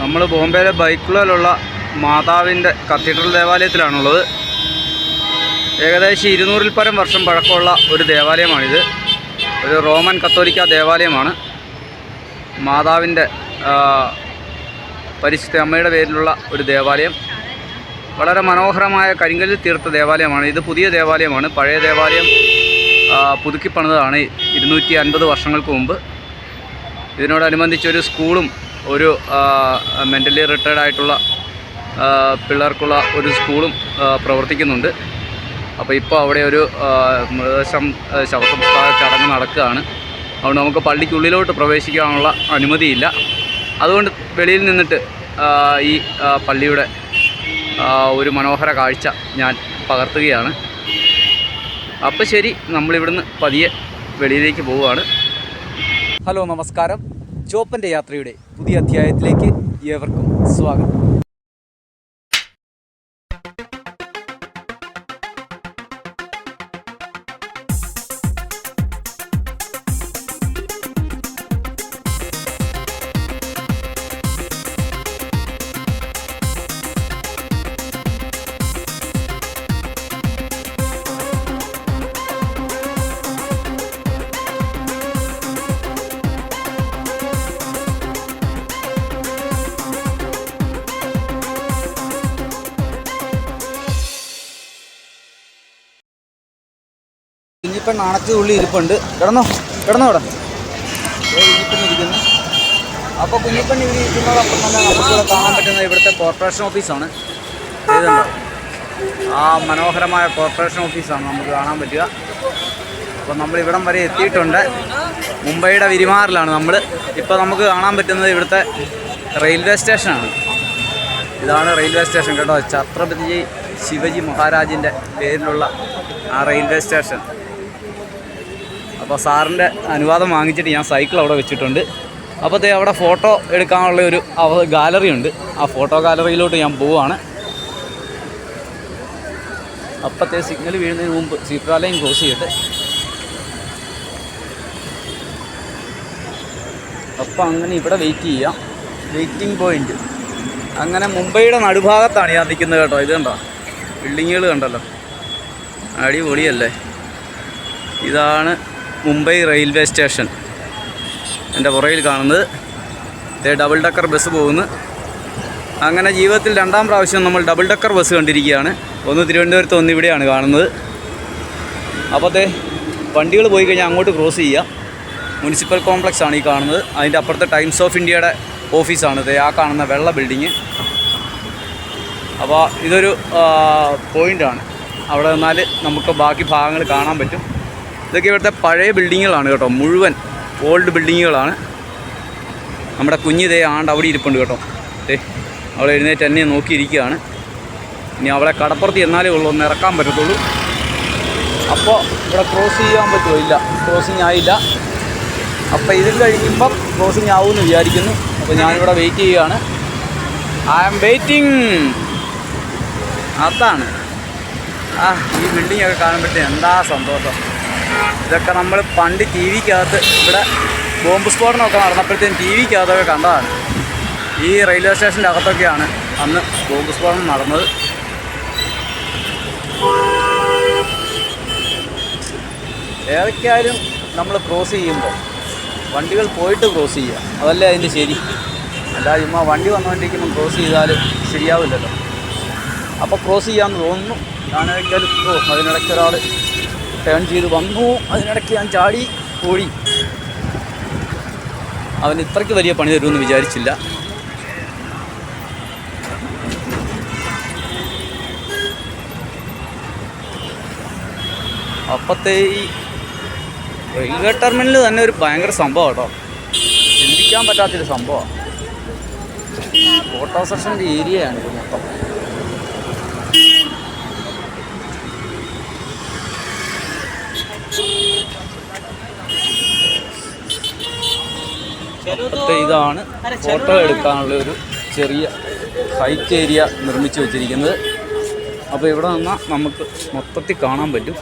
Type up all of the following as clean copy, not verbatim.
നമ്മൾ ബോംബെയിലെ ബൈക്കുള്ളിലുള്ള മാതാവിൻ്റെ കത്തീഡ്രൽ ദേവാലയത്തിലാണുള്ളത്. ഏകദേശം 200-ൽ പരം വർഷം പഴക്കമുള്ള ഒരു ദേവാലയമാണിത്. ഒരു റോമൻ കത്തോലിക്ക ദേവാലയമാണ്. മാതാവിൻ്റെ പരിശുദ്ധ അമ്മയുടെ പേരിലുള്ള ഒരു ദേവാലയം. വളരെ മനോഹരമായ കരിങ്കല്ലിൽ തീർത്ത ദേവാലയമാണ്. ഇത് പുതിയ ദേവാലയമാണ്. പഴയ ദേവാലയം പുതുക്കി പണിതതാണ് 250 വർഷങ്ങൾക്ക് മുമ്പ്. ഇതിനോടനുബന്ധിച്ചൊരു സ്കൂളും ഒരു മെൻ്റലി റിട്ടയർഡ് ആയിട്ടുള്ള പിള്ളേർക്കുള്ള ഒരു സ്കൂളും പ്രവർത്തിക്കുന്നുണ്ട്. അപ്പോൾ ഇപ്പോൾ അവിടെ ഒരു ശവസംസ്കാര ചടങ്ങ് നടക്കുകയാണ്. അതുകൊണ്ട് നമുക്ക് പള്ളിക്കുള്ളിലോട്ട് പ്രവേശിക്കാനുള്ള അനുമതിയില്ല. അതുകൊണ്ട് വെളിയിൽ നിന്നിട്ട് ഈ പള്ളിയുടെ ഒരു മനോഹര കാഴ്ച ഞാൻ പകർത്തുകയാണ്. അപ്പോൾ ശരി, നമ്മളിവിടുന്ന് പതിയെ വെളിയിലേക്ക് പോവുകയാണ്. ഹലോ, നമസ്കാരം. ചോപ്പൻ്റെ യാത്രയുടെ പുതിയ അധ്യായത്തിലേക്ക് ഏവർക്കും സ്വാഗതം. കുഞ്ഞിപ്പൻ നാണത്തിനുള്ളിൽ ഇരിപ്പുണ്ട്. കിടന്നോടെ കുഞ്ഞിപ്പൻ. അപ്പോൾ കുഞ്ഞിപ്പൻ ഇവിടെ ഇരിക്കുന്നതോടൊപ്പം തന്നെ നമുക്കിവിടെ കാണാൻ പറ്റുന്നത് ഇവിടുത്തെ കോർപ്പറേഷൻ ഓഫീസാണ്. ഇതുണ്ടോ, ആ മനോഹരമായ കോർപ്പറേഷൻ ഓഫീസാണ് നമുക്ക് കാണാൻ പറ്റുക. അപ്പോൾ നമ്മൾ ഇവിടം വരെ എത്തിയിട്ടുണ്ട്. മുംബൈയുടെ വിരിമാറിലാണ് നമ്മൾ. ഇപ്പോൾ നമുക്ക് കാണാൻ പറ്റുന്നത് ഇവിടുത്തെ റെയിൽവേ സ്റ്റേഷനാണ്. ഇതാണ് റെയിൽവേ സ്റ്റേഷൻ കേട്ടോ. ഛത്രപതി ശിവജി മഹാരാജിൻ്റെ പേരിലുള്ള ആ റെയിൽവേ സ്റ്റേഷൻ. അപ്പോൾ സാറിൻ്റെ അനുവാദം വാങ്ങിച്ചിട്ട് ഞാൻ സൈക്കിൾ അവിടെ വെച്ചിട്ടുണ്ട്. അപ്പോൾ അവിടെ ഫോട്ടോ എടുക്കാനുള്ള ഒരു ഗാലറി ഉണ്ട്. ആ ഫോട്ടോ ഗാലറിയിലോട്ട് ഞാൻ പോവുകയാണ്. അപ്പോഴത്തെ സിഗ്നൽ വീഴുന്നതിന് മുമ്പ് സീപ്രാലയം ക്രോസ് ചെയ്തിട്ട് അപ്പോൾ അങ്ങനെ ഇവിടെ വെയിറ്റ് ചെയ്യാം. വെയിറ്റിംഗ് പോയിൻ്റ് അങ്ങനെ മുംബൈയുടെ നടുഭാഗത്താണ് ഞാൻ നിൽക്കുന്നത് കേട്ടോ. ഇത് കണ്ടോ, ബിൽഡിങ്ങുകൾ കണ്ടല്ലോ, അടിപൊളിയല്ലേ. ഇതാണ് മുംബൈ റെയിൽവേ സ്റ്റേഷൻ. എൻ്റെ പുറകിൽ കാണുന്നത് ഡബിൾ ഡക്കർ ബസ് പോകുന്നു. അങ്ങനെ ജീവിതത്തിൽ 2ാം പ്രാവശ്യം നമ്മൾ ഡബിൾ ഡക്കർ ബസ് കണ്ടിരിക്കുകയാണ്. ഒന്ന് തിരുവനന്തപുരത്ത്, ഒന്ന് ഇവിടെയാണ് കാണുന്നത്. അപ്പോഴത്തെ വണ്ടികൾ പോയി കഴിഞ്ഞാൽ അങ്ങോട്ട് ക്രോസ് ചെയ്യുക. മുനിസിപ്പൽ കോംപ്ലക്സ് ആണ് ഈ കാണുന്നത്. അതിൻ്റെ അപ്പുറത്തെ ടൈംസ് ഓഫ് ഇന്ത്യയുടെ ഓഫീസാണിത്, ആ കാണുന്ന വെള്ള ബിൽഡിങ്. അപ്പോൾ ഇതൊരു പോയിൻ്റാണ്. അവിടെ നിന്നാൽ നമുക്ക് ബാക്കി ഭാഗങ്ങൾ കാണാൻ പറ്റും. ഇതൊക്കെ ഇവിടുത്തെ പഴയ ബിൽഡിങ്ങുകളാണ് കേട്ടോ. മുഴുവൻ ഓൾഡ് ബിൽഡിങ്ങുകളാണ്. നമ്മുടെ കുഞ്ഞിതേ ആണ്ട് അവിടെ ഇരിപ്പുണ്ട് കേട്ടോ. അവളെ എഴുന്നേറ്റ് എന്നെ നോക്കിയിരിക്കുകയാണ്. ഇനി അവളെ കടപ്പുറത്ത് എന്നാലേ ഉള്ളൂ ഒന്ന് ഇറക്കാൻ പറ്റത്തുള്ളൂ. അപ്പോൾ ഇവിടെ ക്രോസ് ചെയ്യാൻ പറ്റുമോ? ഇല്ല, ക്രോസിങ് ആയില്ല. അപ്പോൾ ഇതിൽ കഴിയുമ്പം ക്രോസിങ് ആവുമെന്ന് വിചാരിക്കുന്നു. അപ്പോൾ ഞാനിവിടെ വെയിറ്റ് ചെയ്യുകയാണ്. I am waiting. അതാണ് ഈ ബിൽഡിങ്ങൊക്കെ കാണുമ്പോഴത്തേന് എന്താ സന്തോഷം. ഇതൊക്കെ നമ്മൾ പണ്ട് ടി വിക്കകത്ത് ഇവിടെ ബോംബ് സ്ഫോടനമൊക്കെ നടന്നപ്പോഴത്തേനും ടി വിക്കകത്തൊക്കെ കണ്ടതാണ്. ഈ റെയിൽവേ സ്റ്റേഷൻ്റെ അകത്തൊക്കെയാണ് അന്ന് ബോംബ് സ്ഫോടനം നടന്നത്. ഏതൊക്കെയായാലും നമ്മൾ ക്രോസ് ചെയ്യുമ്പോൾ വണ്ടികൾ പോയിട്ട് ക്രോസ് ചെയ്യുക, അതല്ലേ അതിൻ്റെ ശരി. അല്ലാതെ ചുമ്മാ വണ്ടി വന്നുകൊണ്ടിരിക്കുമ്പോൾ ക്രോസ് ചെയ്താൽ ശരിയാവില്ലല്ലോ. അപ്പോൾ ക്രോസ് ചെയ്യാമെന്ന് തോന്നുന്നു. ഞാനെങ്കിലും അതിനിടയ്ക്ക് ഒരാൾ ടേൺ ചെയ്ത് വന്നു. അതിനിടയ്ക്ക് ഞാൻ ചാടി ഓടി. അവന് ഇത്രയ്ക്ക് വലിയ പണി തരുമെന്ന് വിചാരിച്ചില്ല. അപ്പോഴത്തെ ഈ റെയിൽവേ ടെർമിനൽ തന്നെ ഒരു ഭയങ്കര സംഭവം കേട്ടോ. ചിന്തിക്കാൻ പറ്റാത്തൊരു സംഭവമാണ്. ഫോട്ടോ സെഷൻ്റെ ഏരിയയാണ് ഇത് മൊത്തം. അപ്പോഴത്തെ ഇതാണ് ഫോട്ടോ എടുക്കാനുള്ള ഒരു ചെറിയ ഹൈറ്റ് ഏരിയ നിർമ്മിച്ച് വെച്ചിരിക്കുന്നത്. അപ്പോൾ ഇവിടെ നിന്നാൽ നമുക്ക് മൊത്തത്തിൽ കാണാൻ പറ്റും.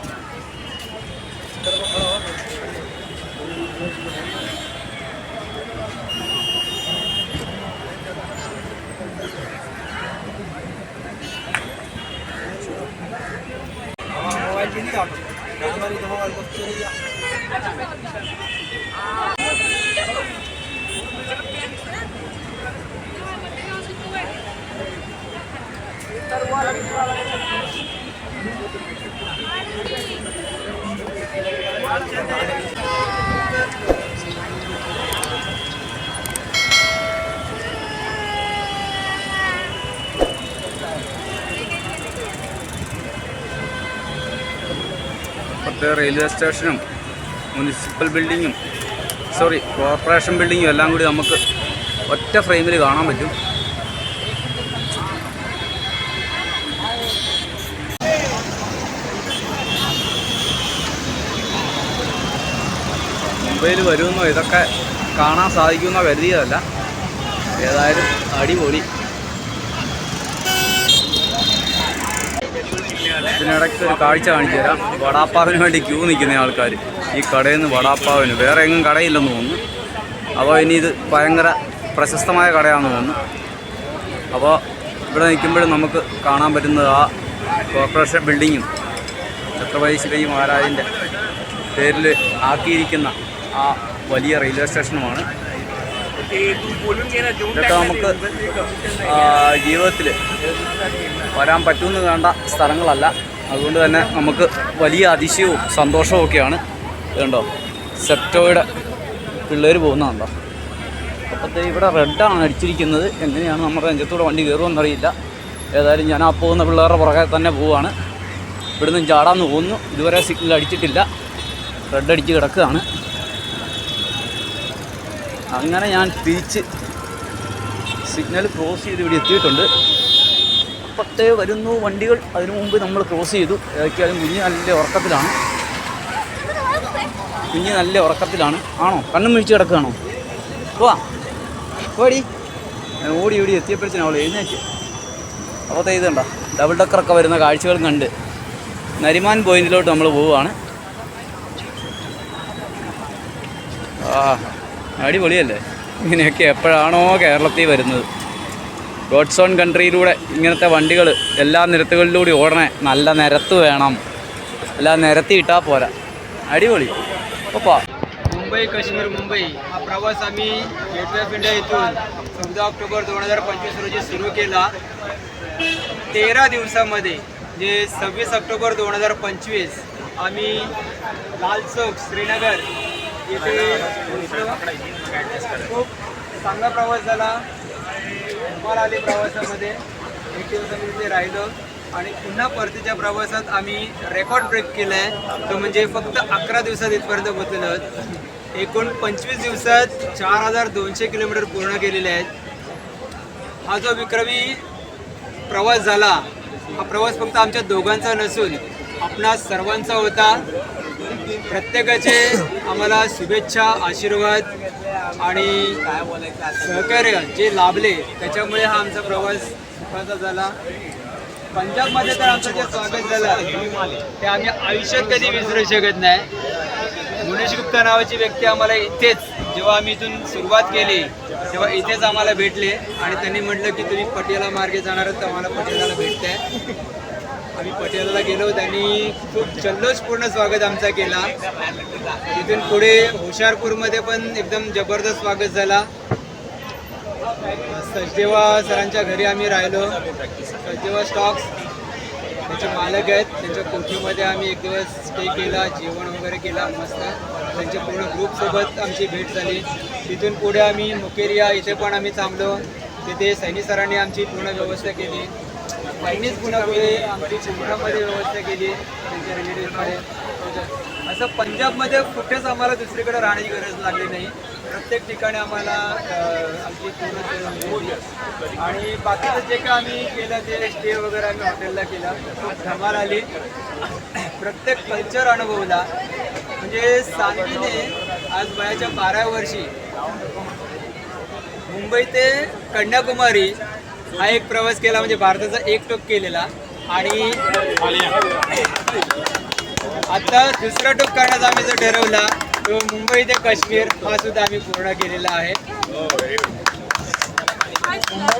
റെയിൽവേ സ്റ്റേഷനും മുനിസിപ്പൽ ബിൽഡിങ്ങും കോർപ്പറേഷൻ ബിൽഡിങ്ങും എല്ലാം കൂടി നമുക്ക് ഒറ്റ ഫ്രെയിമിൽ കാണാൻ പറ്റും. മുംബൈയിൽ വരുമെന്നോ ഇതൊക്കെ കാണാൻ സാധിക്കുമെന്നോ കരുതിയതല്ല. ഏതായാലും അടിപൊളി. ഇതിനിടയ്ക്ക് ഒരു കാഴ്ച കാണിച്ചു തരാം. വടാപ്പാവിന് വേണ്ടി ക്യൂ നിൽക്കുന്ന ആൾക്കാർ ഈ കടയിൽ നിന്ന് വടാപ്പാവിന്. വേറെ എങ്ങും കടയില്ലെന്ന് തോന്നുന്നു. അപ്പോൾ ഇനി ഇത് ഭയങ്കര പ്രശസ്തമായ കടയാണെന്ന് തോന്നുന്നു. അപ്പോൾ ഇവിടെ നിൽക്കുമ്പോഴും നമുക്ക് കാണാൻ പറ്റുന്നത് ആ കോർപ്പറേഷൻ ബിൽഡിങ്ങും ഛത്രപതി ശിവാജി മഹാരാജിൻ്റെ പേരിൽ ആക്കിയിരിക്കുന്ന ആ വലിയ റെയിൽവേ സ്റ്റേഷനുമാണ്. ഇതൊക്കെ നമുക്ക് ജീവിതത്തിൽ വരാൻ പറ്റുമെന്ന് വേണ്ട സ്ഥലങ്ങളല്ല. അതുകൊണ്ട് തന്നെ നമുക്ക് വലിയ അതിശയവും സന്തോഷവും ഒക്കെയാണ്. ഇതുണ്ടോ സെപ്റ്റോയുടെ പിള്ളേർ പോകുന്നതുണ്ടോ. അപ്പോഴത്തെ ഇവിടെ റെഡാണ് അടിച്ചിരിക്കുന്നത്. എങ്ങനെയാണ് നമ്മുടെ നെഞ്ചത്തൂടെ വണ്ടി കയറുമെന്നറിയില്ല. ഏതായാലും ഞാൻ ആ പോകുന്ന പിള്ളേരുടെ പുറകെ തന്നെ പോവുകയാണ്. ഇവിടുന്ന് ചാടാന്ന് പോകുന്നു. ഇതുവരെ സിഗ്നൽ അടിച്ചിട്ടില്ല. റെഡ് അടിച്ച് കിടക്കുകയാണ്. അങ്ങനെ ഞാൻ തിരിച്ച് സിഗ്നൽ ക്രോസ് ചെയ്ത് ഇവിടെ എത്തിയിട്ടുണ്ട്. അപ്പത്തേ വരുന്നു വണ്ടികൾ. അതിനു മുമ്പ് നമ്മൾ ക്രോസ് ചെയ്തു. ഏതൊക്കെയാലും കുഞ്ഞ് നല്ല ഉറക്കത്തിലാണ്. ആണോ? കണ്ണും വീഴ്ച കിടക്കുകയാണോ? ഓടി ഞാൻ ഓടി എത്തിയപ്പോഴത്തേനും അവൾ എഴുന്നേറ്റ്. അപ്പോഴത്തെ ഇതുണ്ടോ ഡബിൾ ഡക്കറൊക്കെ വരുന്ന കാഴ്ചകളും കണ്ട് നരിമാൻ പോയിന്റിലോട്ട് നമ്മൾ പോവുകയാണ്. അടിപൊളിയല്ലേ? ഇങ്ങനെയൊക്കെ എപ്പോഴാണോ കേരളത്തിൽ വരുന്നത്. ഗോഡ്സ് ഓൺ കൺട്രിയിലൂടെ ഇങ്ങനത്തെ വണ്ടികൾ എല്ലാ നിരത്തുകളിലൂടെ ഓടണേ. നല്ല നിരത്ത് വേണം. എല്ലാം നിരത്തിയിട്ടാൽ പോരാ. अडिपोळी पप्पा. मुंबई काश्मीर मुंबई हा प्रवास आम्ही गेटवे ऑफ इंडिया इथून 14 ऑक्टोबर 2025 रोजी सुरू केला. 13 दिवसामध्ये जे 26 ऑक्टोबर 2025 आम्ही लाल चौक श्रीनगर येथे खूप चांगला प्रवास झाला. मला आले प्रवासामध्ये 1 दिवस आम्ही तिथे राहिलो आणि पुन्हा परतीच्या प्रवासात आम्ही रेकॉर्ड ब्रेक केला आहे. तो म्हणजे फक्त 11 दिवसात इथपर्यंत पोहोचलो. एकूण 25 दिवसात 4200 किलोमीटर पूर्ण केलेले आहेत. हा जो विक्रमी प्रवास झाला हा प्रवास फक्त आमच्या दोघांचा नसून आपणा सर्वांचा होता. प्रत्येकाचे आम्हाला शुभेच्छा, आशीर्वाद आणि सहकार्य जे लाभले त्याच्यामुळे हा आमचा प्रवास सुखाचा झाला. पंजाबमध्ये तर आमचं जे स्वागत झालं ते आम्ही आयुष्यात कधी विसरू शकत नाही. मुनीश गुप्ता नावाची व्यक्ती आम्हाला इथेच जेव्हा आम्ही इथून सुरुवात केली तेव्हा इथेच आम्हाला भेटले आणि त्यांनी म्हटलं की तुम्ही पटियाला मार्गे जाणार आहात तर आम्हाला पटियाला भेटताय. आम्ही पटियाला गेलो. त्यांनी खूप जल्लोषपूर्ण स्वागत आमचा केला. तिथून पुढे होशियारपूरमध्ये पण एकदम जबरदस्त स्वागत झाला. सचदेवा सरांच्या घरी आम्ही राहिलो. सचदेवा स्टॉक्स त्याचे मालक आहेत. त्यांच्या कोठीमध्ये आम्ही एक दिवस स्टे केला, जेवण वगैरे केला मस्त. त्यांच्या पूर्ण ग्रुपसोबत आमची भेट झाली. तिथून पुढे आम्ही मुकेरिया इथे पण आम्ही थांबलो. तिथे सैनी सरांनी आमची पूर्ण व्यवस्था केली. पहिलीच पुन्हा पुढे आमची चिमणामध्ये व्यवस्था केली त्यांच्या रिलेटिव्हमध्ये. असं पंजाबमध्ये कुठेच आम्हाला दुसरीकडे राहण्याची गरज लागली नाही. प्रत्येक ठिकाणी आम्हाला आमची पूर्ण आणि बाकीचं जे काय आम्ही केलं ते स्टे वगैरे आम्ही हॉटेलला केला. खूप धमाल आली. प्रत्येक कल्चर अनुभवला. म्हणजे सानवीने आज वयाच्या 12व्या वर्षी मुंबई ते कन्याकुमारी हा एक प्रवास केला. म्हणजे भारताचा एक टोक केलेला आणि आता दुसरा टोक करण्याचा आम्ही जो ठरवला तो मुंबई ते काश्मीर हा सुद्धा आम्ही पूर्ण केलेला आहे. मुंबई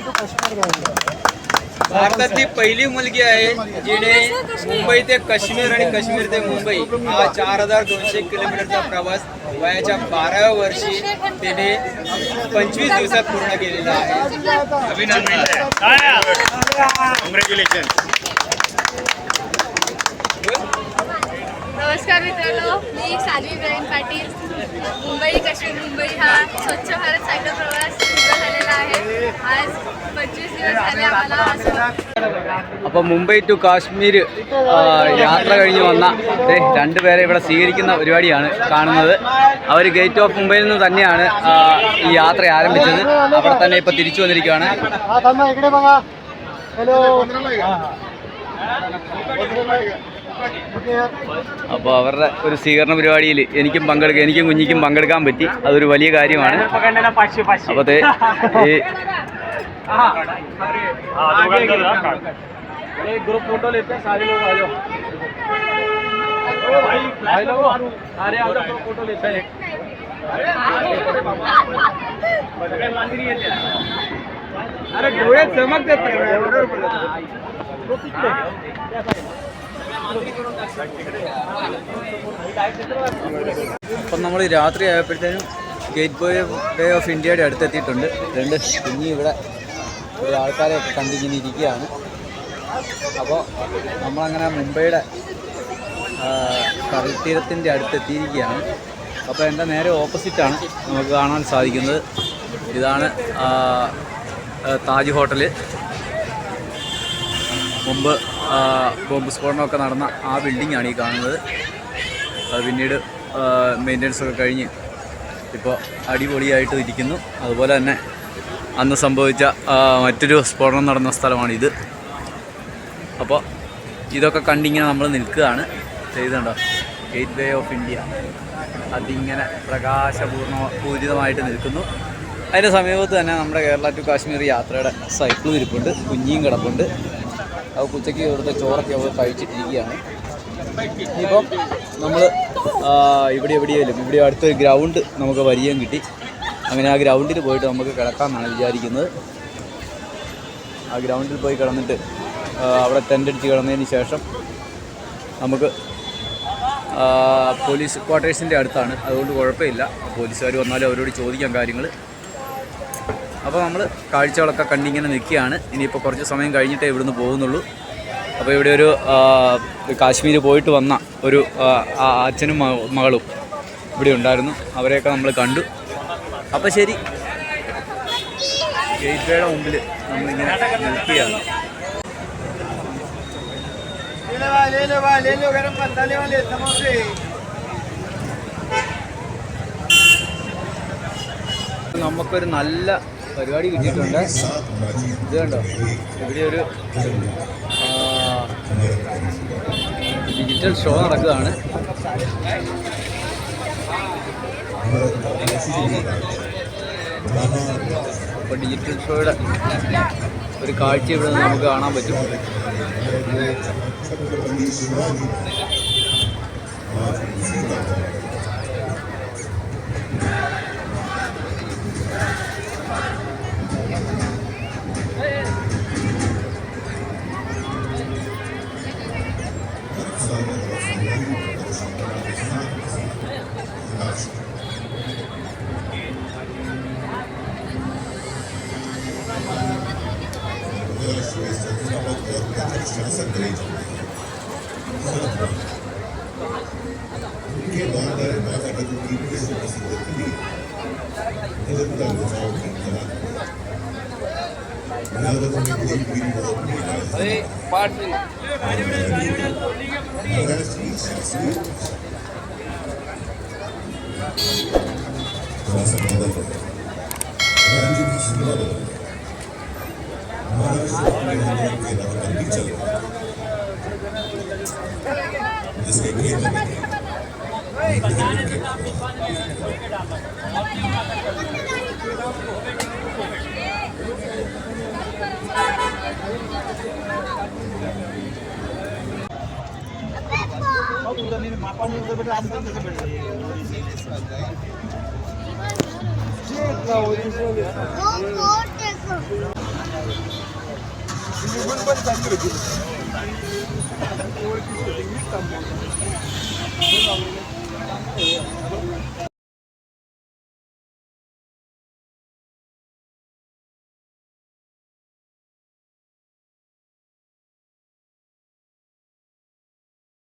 टू काश्मीर भारतातली पहिली मुलगी आहे जिने मुंबई ते काश्मीर आणि काश्मीर ते मुंबई हा 4200 किलोमीटरचा प्रवास वयाच्या 12व्या वर्षी तिने 25 दिवसात पूर्ण केलेला आहे. नमस्कार मित्रांनो, मी साध्वी प्रवीण पाटील. मुंबई काश्मीर मुंबई हा स्वच्छ भारत सायकल प्रवास पूर्ण झालेला आहे. आज 25 दिवस झाले आम्हाला. അപ്പോൾ മുംബൈ ടു കാശ്മീർ യാത്ര കഴിഞ്ഞ് വന്ന രണ്ടുപേരെ ഇവിടെ സ്വീകരിക്കുന്ന പരിപാടിയാണ് കാണുന്നത്. അവർ ഗേറ്റ് ഓഫ് മുംബൈയിൽ നിന്ന് തന്നെയാണ് ഈ യാത്ര ആരംഭിച്ചത്. അവിടെ തന്നെ ഇപ്പോൾ തിരിച്ചു വന്നിരിക്കുകയാണ്. അപ്പോൾ അവരുടെ ഒരു സ്വീകരണ പരിപാടിയിൽ എനിക്കും കുഞ്ഞിക്കും പങ്കെടുക്കാൻ പറ്റി. അതൊരു വലിയ കാര്യമാണ്. അപ്പോൾ ഈ ग्रुप फोटो लेते हैं सारे लोग आ जाओ भाई लोग सारे आ जाओ फोटो लेते हैं. अरे डोळे चमकतात. അപ്പം നമ്മൾ രാത്രി ആയപ്പോഴത്തേനും ഗേറ്റ് വേ ഓഫ് ഇന്ത്യയുടെ അടുത്തെത്തിയിട്ടുണ്ട്. കുഞ്ഞി ഇവിടെ ഒരു ആൾക്കാരെയൊക്കെ കണ്ടിങ്ങനെ ഇരിക്കുകയാണ്. അപ്പോൾ നമ്മളങ്ങനെ മുംബൈയുടെ കടൽ തീരത്തിൻ്റെ അടുത്തെത്തിയിരിക്കുകയാണ്. അപ്പോൾ എൻ്റെ നേരെ ഓപ്പോസിറ്റാണ് നമുക്ക് കാണാൻ സാധിക്കുന്നത്. ഇതാണ് താജ് ഹോട്ടൽ. മുമ്പ് ബോംബ് സ്ഫോടനമൊക്കെ നടന്ന ആ ബിൽഡിങ്ങാണ് ഈ കാണുന്നത്. പിന്നീട് മെയിൻ്റനൻസ് ഒക്കെ കഴിഞ്ഞ് ഇപ്പോൾ അടിപൊളിയായിട്ട് ഇരിക്കുന്നു. അതുപോലെ തന്നെ അന്ന് സംഭവിച്ച മറ്റൊരു സ്ഫോടനം നടന്ന സ്ഥലമാണിത്. അപ്പോൾ ഇതൊക്കെ കണ്ടിങ്ങനെ നമ്മൾ നിൽക്കുകയാണ്. ചെയ്തുണ്ടോ ഗേറ്റ് വേ ഓഫ് ഇന്ത്യ അതിങ്ങനെ പ്രകാശപൂരിതമായിട്ട് നിൽക്കുന്നു. അതിൻ്റെ സമീപത്ത് തന്നെ നമ്മുടെ കേരള ടു കാശ്മീർ യാത്രയുടെ സൈക്കിളും ഇരിപ്പുണ്ട്. കുഞ്ഞിയും കിടപ്പുണ്ട്. അപ്പോൾ ഉച്ചയ്ക്ക് ഇവിടുത്തെ ചോറൊക്കെ അവൾ കഴിച്ചിട്ടിരിക്കുകയാണ്. ഇനിയിപ്പം നമ്മൾ ഇവിടെ അടുത്തൊരു ഗ്രൗണ്ട് നമുക്ക് പരിചയം കിട്ടി. അങ്ങനെ ആ ഗ്രൗണ്ടിൽ പോയിട്ട് നമുക്ക് കിടക്കാമെന്നാണ് വിചാരിക്കുന്നത്. ആ ഗ്രൗണ്ടിൽ പോയി കിടന്നിട്ട് അവിടെ ടെൻ്റ് അടിച്ച് കിടന്നതിന് ശേഷം നമുക്ക് പോലീസ് ക്വാർട്ടേഴ്സിൻ്റെ അടുത്താണ്, അതുകൊണ്ട് കുഴപ്പമില്ല. പോലീസുകാർ വന്നാലും അവരോട് ചോദിക്കാം കാര്യങ്ങൾ. അപ്പോൾ നമ്മൾ കാഴ്ചകളൊക്കെ കണ്ടിങ്ങനെ നിൽക്കുകയാണ്. ഇനിയിപ്പോൾ കുറച്ച് സമയം കഴിഞ്ഞിട്ടേ ഇവിടുന്ന് പോകുന്നുള്ളൂ. അപ്പോൾ ഇവിടെ ഒരു കാശ്മീർ പോയിട്ട് വന്ന ഒരു അച്ഛനും മകളും ഇവിടെ ഉണ്ടായിരുന്നു. അവരെയൊക്കെ നമ്മൾ കണ്ടു. അപ്പോൾ ശരി, ഗേറ്റ് വേയുടെ മുമ്പിൽ നമ്മളിങ്ങനെ നിൽക്കുകയാണ്. നമുക്കൊരു നല്ല പരിപാടി കിട്ടിയിട്ടുണ്ട്. ഇത് കണ്ടോ, ഇവിടെ ഒരു ഡിജിറ്റൽ ഷോ നടക്കുകയാണ്. അപ്പോൾ ഡിജിറ്റൽ ഷോയുടെ ഒരു കാഴ്ച ഇവിടെ നിന്ന് നമുക്ക് കാണാൻ പറ്റും. निघून पण चांगली होती. ओळखीची होती, मीच थांबवलं.